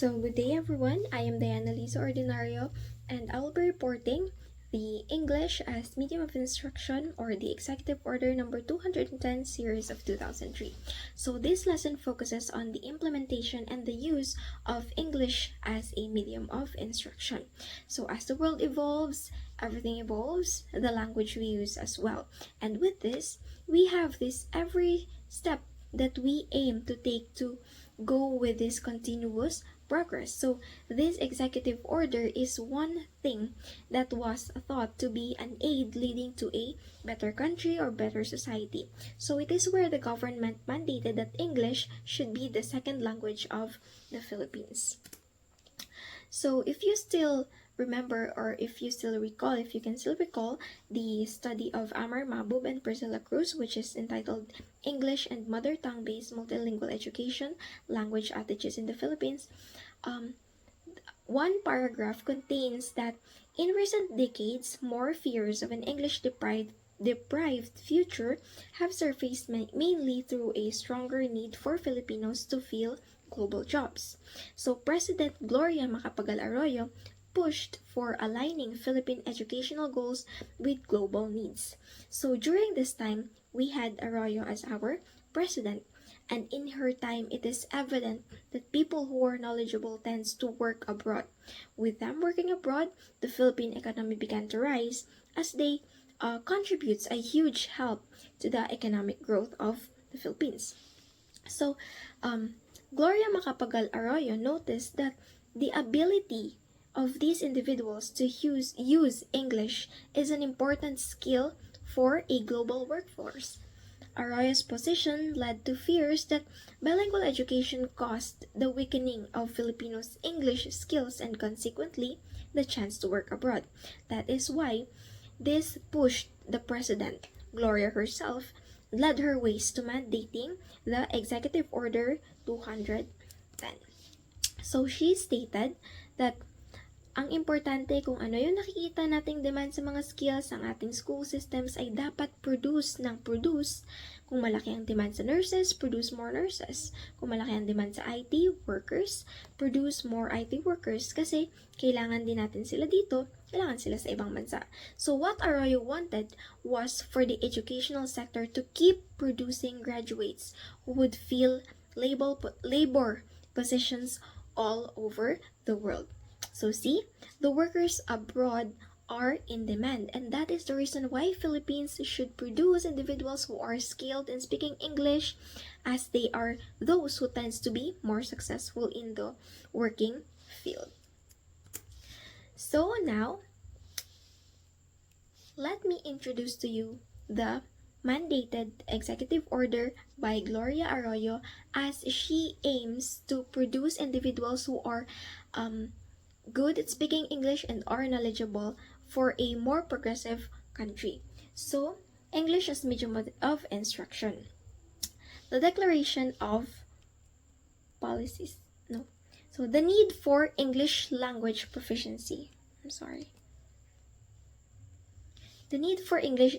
So, good day everyone. I am Diana Lisa Ordinario, and I will be reporting the English as Medium of Instruction, or the Executive Order number 210 series of 2003. So, this lesson focuses on the implementation and the use of English as a medium of instruction. So, as the world evolves, everything evolves, the language we use as well. And with this, we have this every step that we aim to take to go with this continuous progress. So, this executive order is one thing that was thought to be an aid leading to a better country or better society. So, it is where the government mandated that English should be the second language of the Philippines. So, if you still remember, or if you still recall, if you can still recall the study of Amar Mahbub and Priscilla Cruz, which is entitled English and Mother Tongue Based Multilingual Education, Language Attitudes in the Philippines, one paragraph contains that in recent decades, more fears of an English deprived future have surfaced mainly through a stronger need for Filipinos to fill global jobs. So President Gloria Macapagal Arroyo pushed for aligning Philippine educational goals with global needs. So during this time, we had Arroyo as our president, and in her time it is evident that people who are knowledgeable tends to work abroad. With them working abroad, the Philippine economy began to rise as they contributes a huge help to the economic growth of the Philippines. So, Gloria Macapagal Arroyo noticed that the ability of these individuals to use English is an important skill for a global workforce. Arroyo's position led to fears that bilingual education caused the weakening of Filipinos' English skills and consequently the chance to work abroad. That is why this pushed the president, Gloria herself, led her ways to mandating the Executive Order 210. So she stated that ang importante kung ano yung nakikita nating demand sa mga skills ng ating school systems ay dapat produce ng produce. Kung malaki ang demand sa nurses, produce more nurses. Kung malaki ang demand sa IT workers, produce more IT workers kasi kailangan din natin sila dito, kailangan sila sa ibang bansa. So what Arroyo wanted was for the educational sector to keep producing graduates who would fill labor positions all over the world. So see, the workers abroad are in demand, and that is the reason why Philippines should produce individuals who are skilled in speaking English, as they are those who tends to be more successful in the working field. So now, let me introduce to you the mandated executive order by Gloria Arroyo, as she aims to produce individuals who are good at speaking English and are knowledgeable for a more progressive country. So, English as medium of instruction. The declaration of policies. No. So, the need for English language proficiency. I'm sorry. The need for English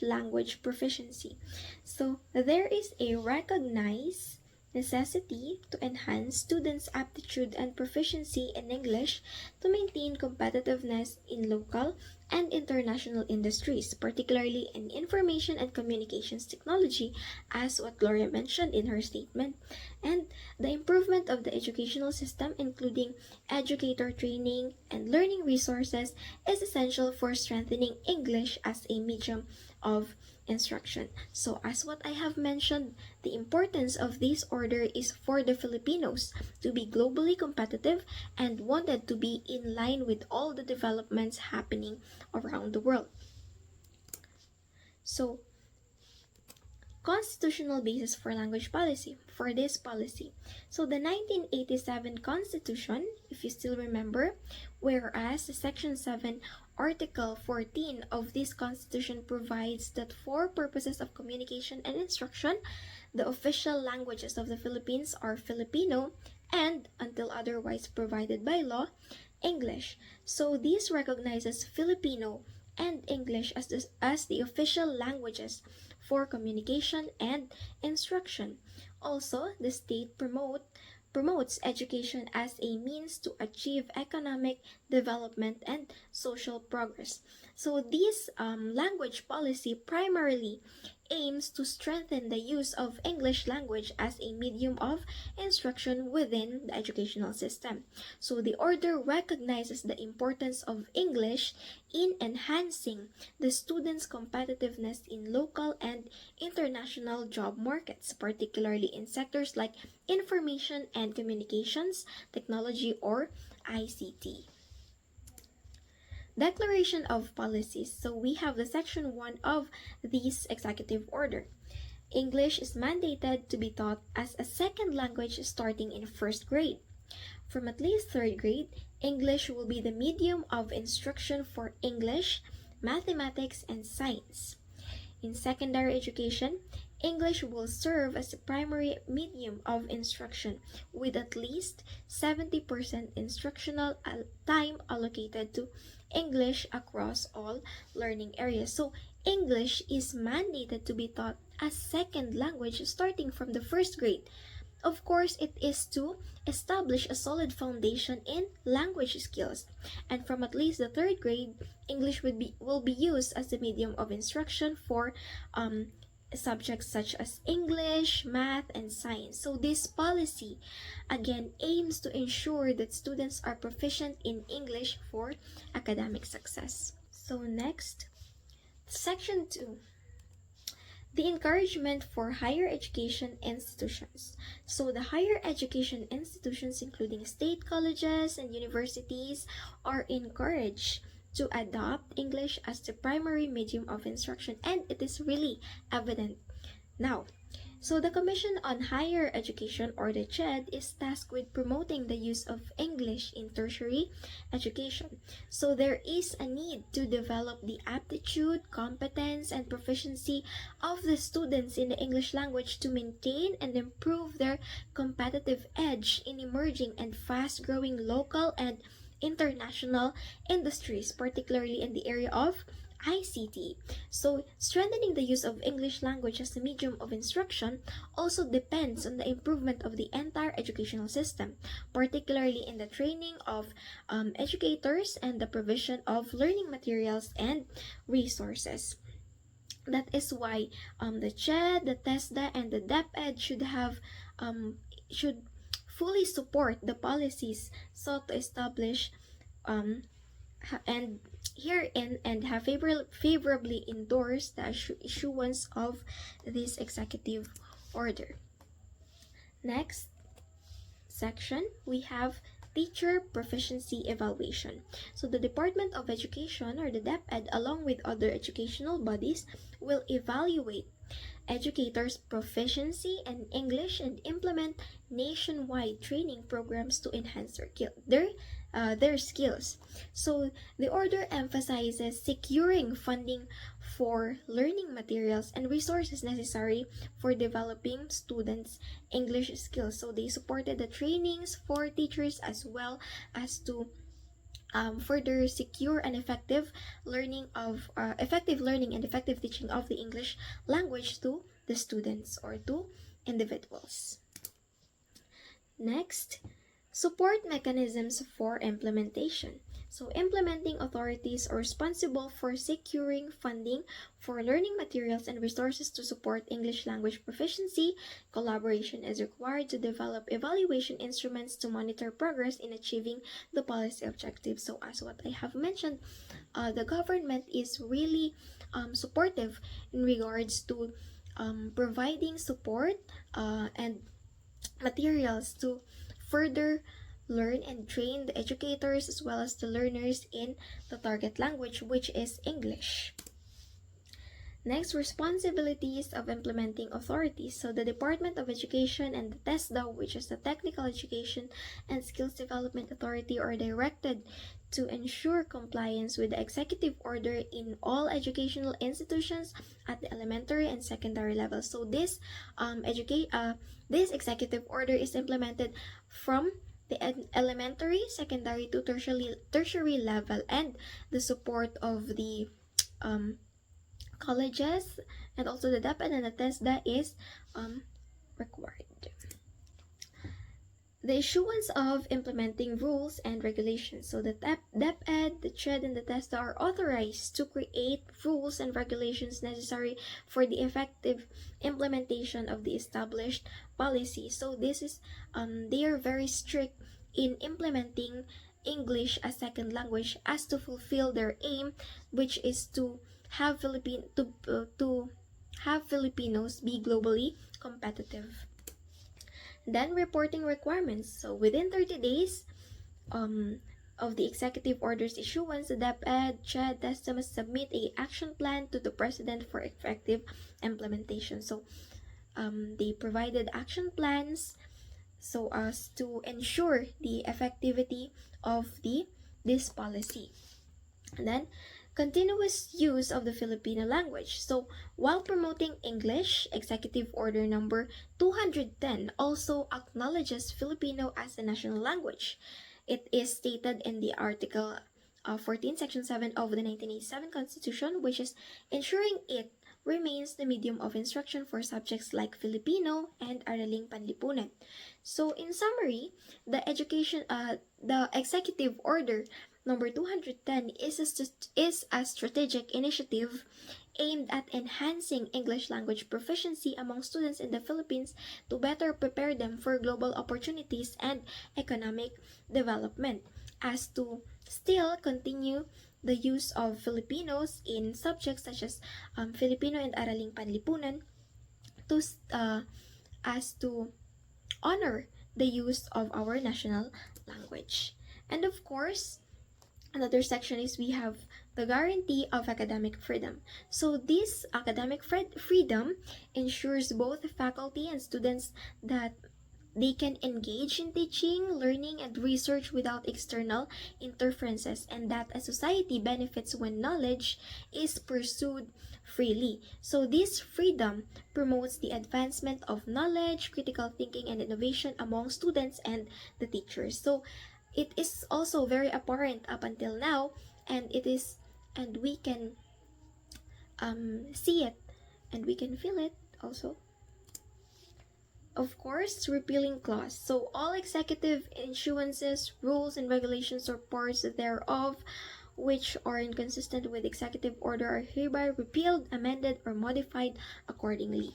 language proficiency. So, there is a recognized necessity to enhance students' aptitude and proficiency in English to maintain competitiveness in local and international industries, particularly in information and communications technology, as what Gloria mentioned in her statement, and the improvement of the educational system, including educator training and learning resources, is essential for strengthening English as a medium of instruction. So as what I have mentioned, the importance of this order is for the Filipinos to be globally competitive and wanted to be in line with all the developments happening around the world. So, constitutional basis for language policy, for this policy. So the 1987 Constitution, if you still remember, whereas Section 7, Article 14 of this Constitution provides that for purposes of communication and instruction, the official languages of the Philippines are Filipino and, until otherwise provided by law, English. So this recognizes Filipino and English as the official languages for communication and instruction. Also, the state promotes education as a means to achieve economic development and social progress. So, this language policy primarily aims to strengthen the use of English language as a medium of instruction within the educational system. So, the order recognizes the importance of English in enhancing the students' competitiveness in local and international job markets, particularly in sectors like information and communications, technology, or ICT. Declaration of policies. So we have the section 1 of this executive order. English is mandated to be taught as a second language starting in first grade. From at least third grade, English will be the medium of instruction for English, mathematics, and science. In secondary education, English will serve as the primary medium of instruction with at least 70% instructional time allocated to English across all learning areas. So, English is mandated to be taught as second language starting from the first grade. Of course, it is to establish a solid foundation in language skills. And from at least the third grade, English will be used as the medium of instruction for subjects such as English, math, and science. So this policy, again, aims to ensure that students are proficient in English for academic success. So next, section 2. The encouragement for higher education institutions. So the higher education institutions, including state colleges and universities, are encouraged to adopt English as the primary medium of instruction, and it is really evident now. So the Commission on Higher Education, or the CHED, is tasked with promoting the use of English in tertiary education. So there is a need to develop the aptitude, competence, and proficiency of the students in the English language to maintain and improve their competitive edge in emerging and fast-growing local and international industries, particularly in the area of ICT. So, strengthening the use of English language as a medium of instruction also depends on the improvement of the entire educational system, particularly in the training of educators and the provision of learning materials and resources. That is why the CHED, the TESDA, and the DepEd should fully support the policies sought to establish and herein and have favorably endorsed the issuance of this executive order. Next section, we have teacher proficiency evaluation. So the Department of Education, or the DepEd, along with other educational bodies, will evaluate educators' proficiency in English and implement nationwide training programs to enhance their skills. So the order emphasizes securing funding for learning materials and resources necessary for developing students' English skills. So they supported the trainings for teachers as well as to further secure and effective learning and effective teaching of the English language to the students or to individuals. Next, support mechanisms for implementation. So, implementing authorities are responsible for securing funding for learning materials and resources to support English language proficiency. Collaboration is required to develop evaluation instruments to monitor progress in achieving the policy objectives. So, as what I have mentioned, the government is really supportive in regards to providing support and materials to further learn and train the educators as well as the learners in the target language, which is English. Next, responsibilities of implementing authorities. So the Department of Education and the TESDA, which is the Technical Education and Skills Development Authority, are directed to ensure compliance with the executive order in all educational institutions at the elementary and secondary level. So this executive order is implemented from the elementary, secondary to tertiary level, and the support of the colleges, and also the DepEd and the TESDA is required. The issuance of implementing rules and regulations. So the DepEd, the CHED, and the TESDA are authorized to create rules and regulations necessary for the effective implementation of the established policy. So this is they are very strict in implementing English as second language as to fulfill their aim, which is to have to have Filipinos be globally competitive. Then reporting requirements. So within 30 days of the executive order's issuance, the DepEd, CHED, TESDA must submit a action plan to the President for effective implementation. So they provided action plans so as to ensure the effectivity of this policy. And then continuous use of the Filipino language. So while promoting English, Executive Order number 210 also acknowledges Filipino as a national language. It is stated in the Article 14, Section 7 of the 1987 Constitution, which is ensuring it remains the medium of instruction for subjects like Filipino and Araling Panlipunan. So in summary, the Executive Order number 210 is a strategic initiative aimed at enhancing English language proficiency among students in the Philippines to better prepare them for global opportunities and economic development, as to still continue the use of Filipinos in subjects such as Filipino and Araling Panlipunan as to honor the use of our national language. And of course, another section is we have the guarantee of academic freedom. So this academic freedom ensures both faculty and students that they can engage in teaching, learning, and research without external interferences, and that a society benefits when knowledge is pursued freely. So this freedom promotes the advancement of knowledge, critical thinking, and innovation among students and the teachers. So it is also very apparent up until now, and we can see it and we can feel it also. Of course, repealing clause. So all executive issuances, rules, and regulations or parts thereof which are inconsistent with executive order are hereby repealed, amended, or modified accordingly.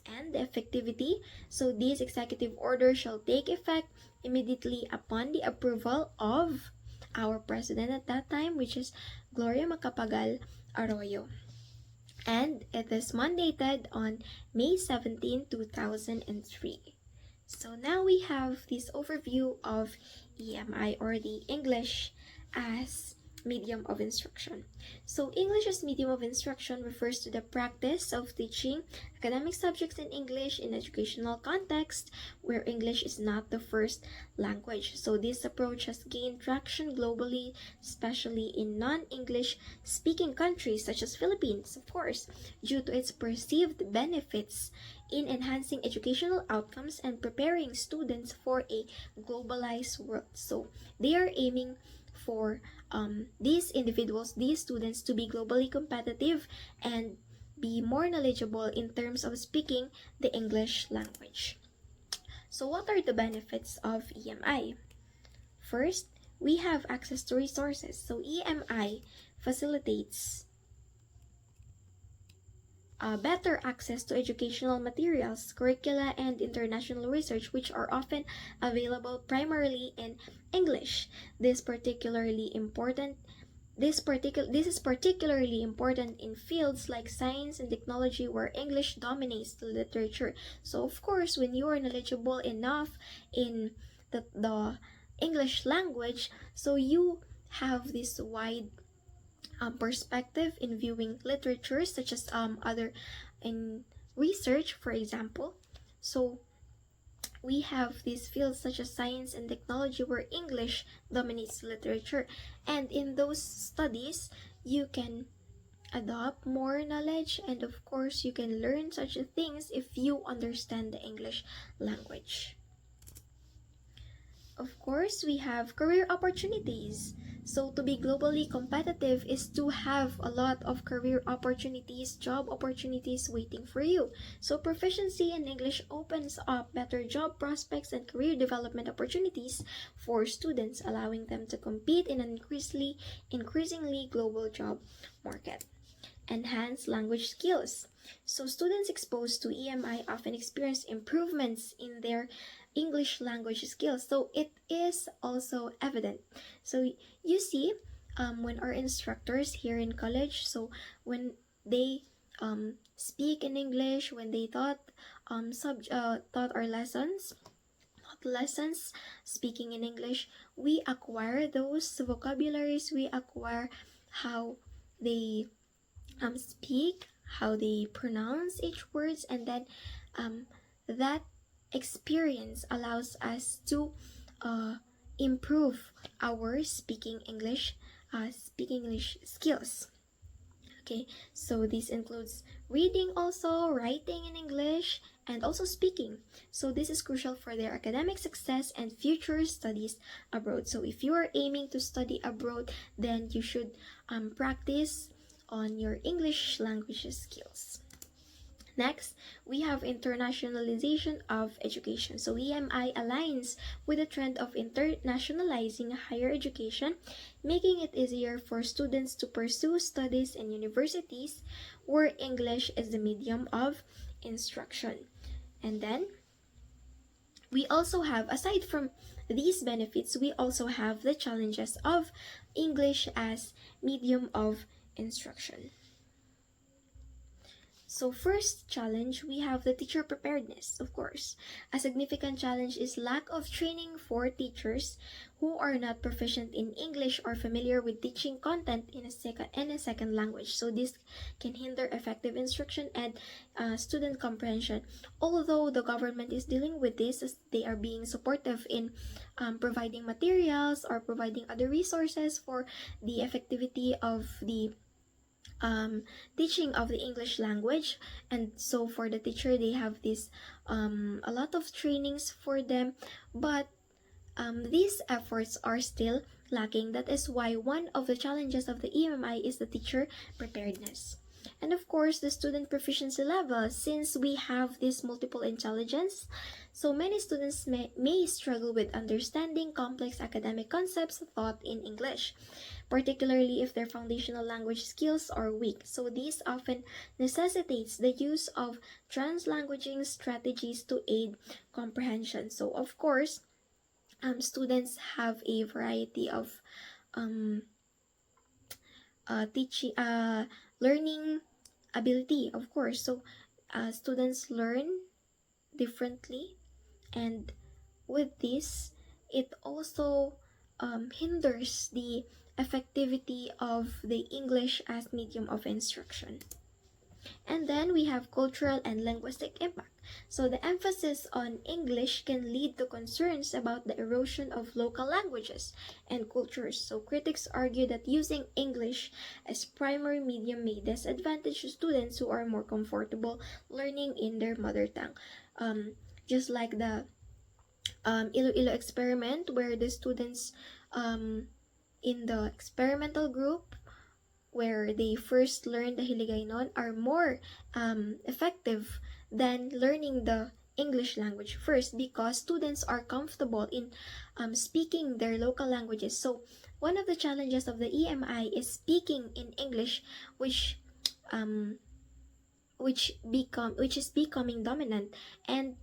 And the effectivity. So this executive order shall take effect immediately upon the approval of our president at that time, which is Gloria Macapagal Arroyo. And it is mandated on May 17, 2003. So now we have this overview of EMI, or the English as medium of instruction. So English as medium of instruction refers to the practice of teaching academic subjects in English in educational context where English is not the first language. So this approach has gained traction globally, especially in non-English speaking countries such as Philippines, of course, due to its perceived benefits in enhancing educational outcomes and preparing students for a globalized world. So they are aiming for these individuals, these students, to be globally competitive and be more knowledgeable in terms of speaking the English language. So what are the benefits of EMI? First, we have access to resources. So EMI facilitates better access to educational materials, curricula, and international research, which are often available primarily in English. This is particularly important in fields like science and technology where English dominates the literature. So of course, when you are knowledgeable enough in the English language, so you have this wide perspective in viewing literature, such as other in research, for example. So we have these fields such as science and technology where English dominates literature, and in those studies you can adopt more knowledge, and of course you can learn such things if you understand the English language. Of course, we have career opportunities. So to be globally competitive is to have a lot of career opportunities, job opportunities waiting for you. So proficiency in English opens up better job prospects and career development opportunities for students, allowing them to compete in an increasingly global job market. Enhance language skills. So students exposed to EMI often experience improvements in their English language skills. So it is also evident. So you see, when our instructors here in college, so when they speak in English, when they taught our lessons speaking in English, we acquire those vocabularies, we acquire how they speak, how they pronounce each words, and then that experience allows us to uh, improve our speaking English skills. Okay, so this includes reading also, writing in English, and also speaking. So this is crucial for their academic success and future studies abroad. So if you are aiming to study abroad, then you should practice on your English language skills. Next, we have internationalization of education. So EMI aligns with the trend of internationalizing higher education, making it easier for students to pursue studies in universities where English is the medium of instruction. And then, we also have, aside from these benefits, we also have the challenges of English as medium of instruction. So first challenge, we have the teacher preparedness, of course. A significant challenge is lack of training for teachers who are not proficient in English or familiar with teaching content in a second language. So this can hinder effective instruction and student comprehension. Although the government is dealing with this, as they are being supportive in providing materials or providing other resources for the effectivity of the teaching of the English language. And so for the teacher, they have this a lot of trainings for them, but these efforts are still lacking. That is why one of the challenges of the EMI is the teacher preparedness. And of course, the student proficiency level, since we have this multiple intelligence, so many students may struggle with understanding complex academic concepts taught in English, particularly if their foundational language skills are weak. So this often necessitates the use of translanguaging strategies to aid comprehension. So of course, students have a variety of um, teaching learning ability, of course. So students learn differently, and with this, it also hinders the effectivity of the English as medium of instruction. And then we have cultural and linguistic impact. So the emphasis on English can lead to concerns about the erosion of local languages and cultures. So critics argue that using English as primary medium may disadvantage students who are more comfortable learning in their mother tongue. Just like the Iloilo experiment, where the students in the experimental group where they first learn the Hiligaynon are more effective than learning the English language first, because students are comfortable in speaking their local languages. So one of the challenges of the EMI is speaking in English, which um, which is becoming dominant, and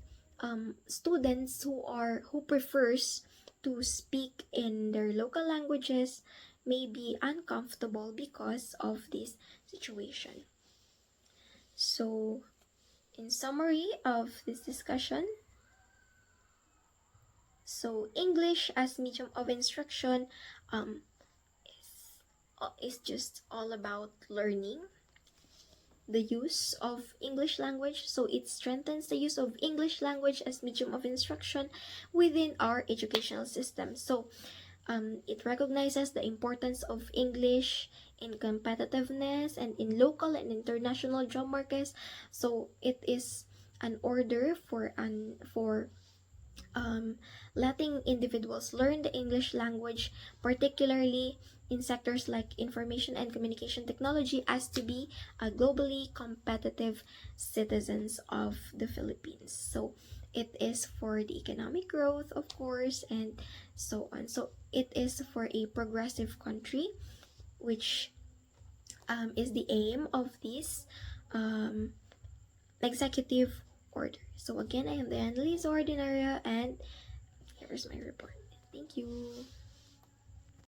students who prefers to speak in their local languages may be uncomfortable because of this situation. So in summary of this discussion, so English as medium of instruction is just all about learning the use of English language. So it strengthens the use of English language as medium of instruction within our educational system. So it recognizes the importance of English in competitiveness and in local and international job markets. So it is an order for letting individuals learn the English language, particularly in sectors like information and communication technology, as to be a globally competitive citizens of the Philippines. So it is for the economic growth, of course, and so on. So it is for a progressive country, which is the aim of this um, executive order. So again, I am the Annalise Ordinaria, and here's my report. Thank you.